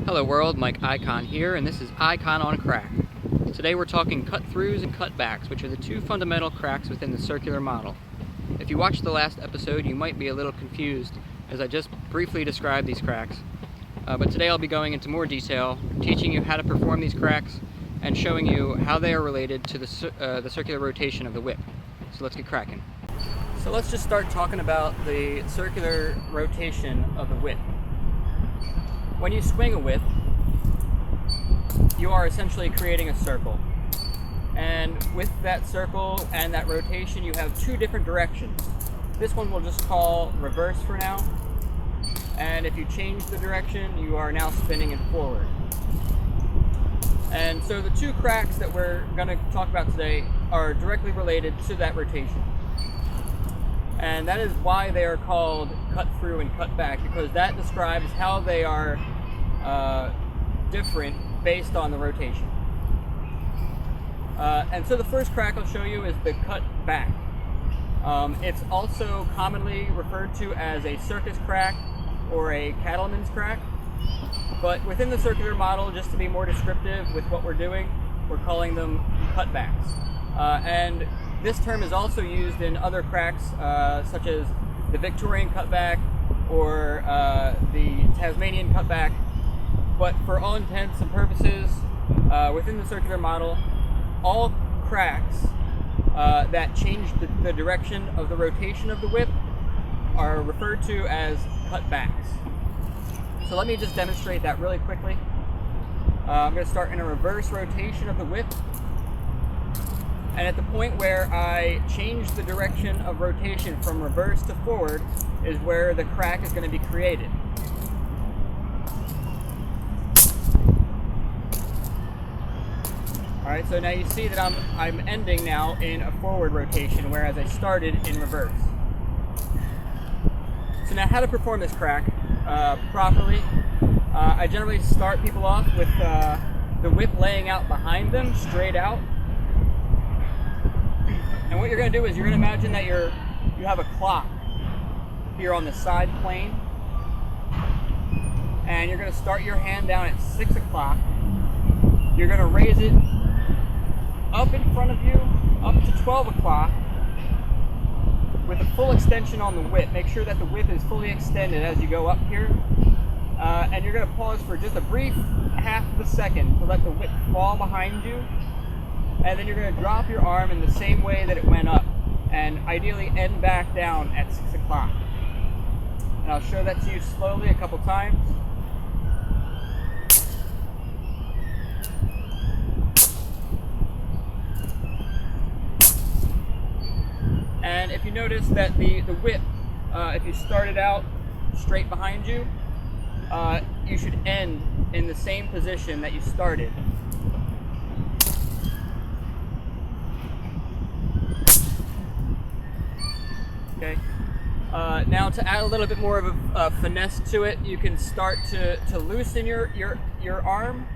Hello world, Mike ICoN here, and this is ICoN on Crack. Today we're talking cut-throughs and cutbacks, which are the two fundamental cracks within the circular model. If you watched the last episode, you might be a little confused, as I just briefly described these cracks. But today I'll be going into more detail, teaching you how to perform these cracks, and showing you how they are related to the circular rotation of the whip. So let's get cracking. So let's just start talking about the circular rotation of the whip. When you swing a whip, you are essentially creating a circle. And with that circle and that rotation, you have two different directions. This one we'll just call reverse for now. And if you change the direction, you are now spinning it forward. And so the two cracks that we're going to talk about today are directly related to that rotation. And that is why they are called cut through and cut back, because that describes how they are different based on the rotation. And so the first crack I'll show you is the cut back. It's also commonly referred to as a circus crack or a cattleman's crack. But within the circular model, just to be more descriptive with what we're doing, we're calling them cutbacks. And this term is also used in other cracks, such as the Victorian cutback or the Tasmanian cutback. But for all intents and purposes, within the circular model, all cracks that change the direction of the rotation of the whip are referred to as cutbacks. So let me just demonstrate that really quickly. I'm going to start in a reverse rotation of the whip. And at the point where I change the direction of rotation from reverse to forward is where the crack is going to be created. Alright, so now you see that I'm ending now in a forward rotation, whereas I started in reverse. So now how to perform this crack properly. I generally start people off with the whip laying out behind them, straight out. And what you're going to do is you're going to imagine that you have a clock here on the side plane. And you're going to start your hand down at 6 o'clock. You're going to raise it up in front of you, up to 12 o'clock, with a full extension on the whip. Make sure that the whip is fully extended as you go up here. And you're going to pause for just a brief half of a second to let the whip fall behind you. And then you're going to drop your arm in the same way that it went up, and ideally end back down at 6 o'clock. And I'll show that to you slowly a couple times. And if you notice that the whip, if you started out straight behind you, you should end in the same position that you started. Okay. Now to add a little bit more of a finesse to it, you can start to loosen your arm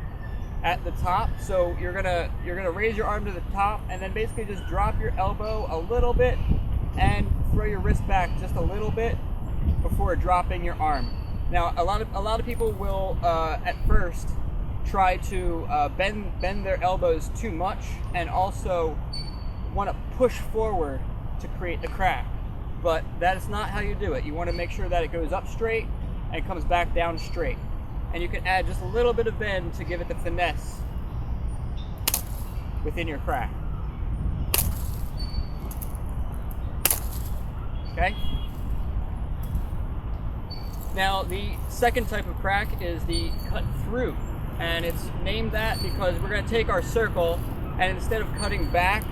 at the top. So you're gonna raise your arm to the top, and then basically just drop your elbow a little bit and throw your wrist back just a little bit before dropping your arm. Now a lot of people will at first try to bend their elbows too much and also want to push forward to create the crack. But that is not how you do it. You want to make sure that it goes up straight and comes back down straight. And you can add just a little bit of bend to give it the finesse within your crack. Okay? Now the second type of crack is the cut through. And it's named that because we're going to take our circle, and instead of cutting back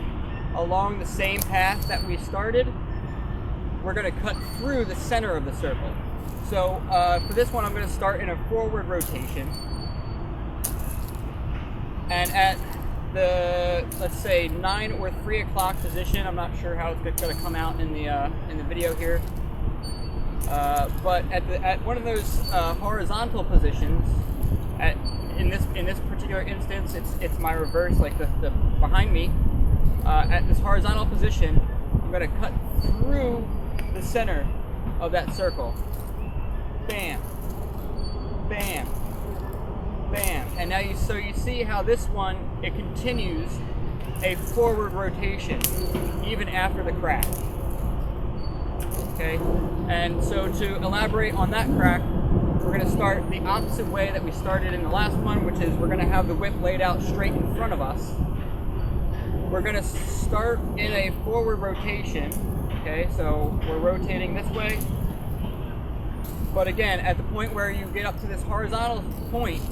along the same path that we started, we're going to cut through the center of the circle. So for this one, I'm going to start in a forward rotation. And at the, let's say, 9 or 3 o'clock position, I'm not sure how it's going to come out in the video here. But at one of those horizontal positions, in this particular instance, it's my reverse, like the behind me. At this horizontal position, I'm going to cut through the center of that circle. Bam, bam, And now you see how this one, it continues a forward rotation even after the crack. Okay, and so to elaborate on that crack, we're going to start the opposite way that we started in the last one, which is we're going to have the whip laid out straight in front of us. We're going to start in a forward rotation. Okay, so we're rotating this way. But again, at the point where you get up to this horizontal point,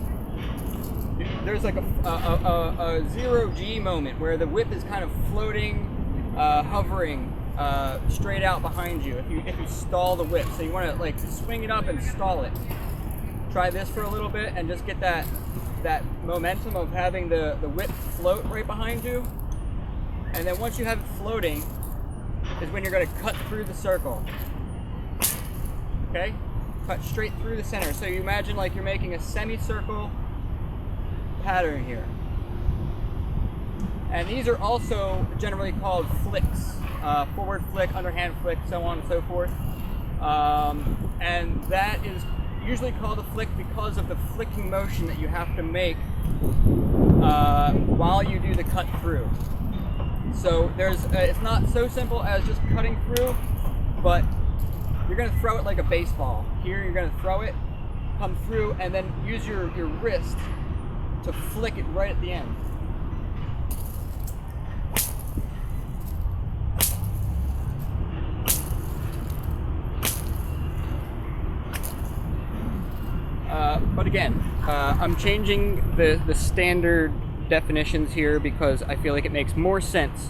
there's like a 0G moment where the whip is kind of floating, hovering straight out behind you if you stall the whip. So you want to like swing it up and stall it. Try this for a little bit and just get that momentum of having the whip float right behind you. And then once you have it floating is when you're going to cut through the circle. Okay? Cut straight through the center. So you imagine like you're making a semicircle pattern here. And these are also generally called flicks. Forward flick, underhand flick, so on and so forth. And that is usually called a flick because of the flicking motion that you have to make while you do the cut through. So it's not so simple as just cutting through, but you're going to throw it like a baseball. Here you're going to throw it, come through, and then use your wrist to flick it right at the end. But again, I'm changing the standard definitions here because I feel like it makes more sense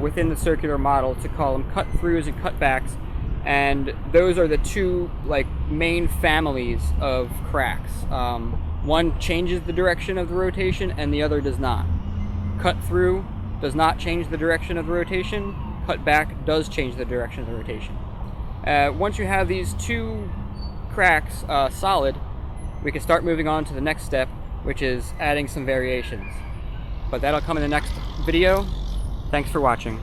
within the circular model to call them cut throughs and cutbacks, and those are the two like main families of cracks. One changes the direction of the rotation and the other does not. Cut through does not change the direction of the rotation. Cut back does change the direction of the rotation. Once you have these two cracks solid, we can start moving on to the next step, which is adding some variations. But that'll come in the next video. Thanks for watching.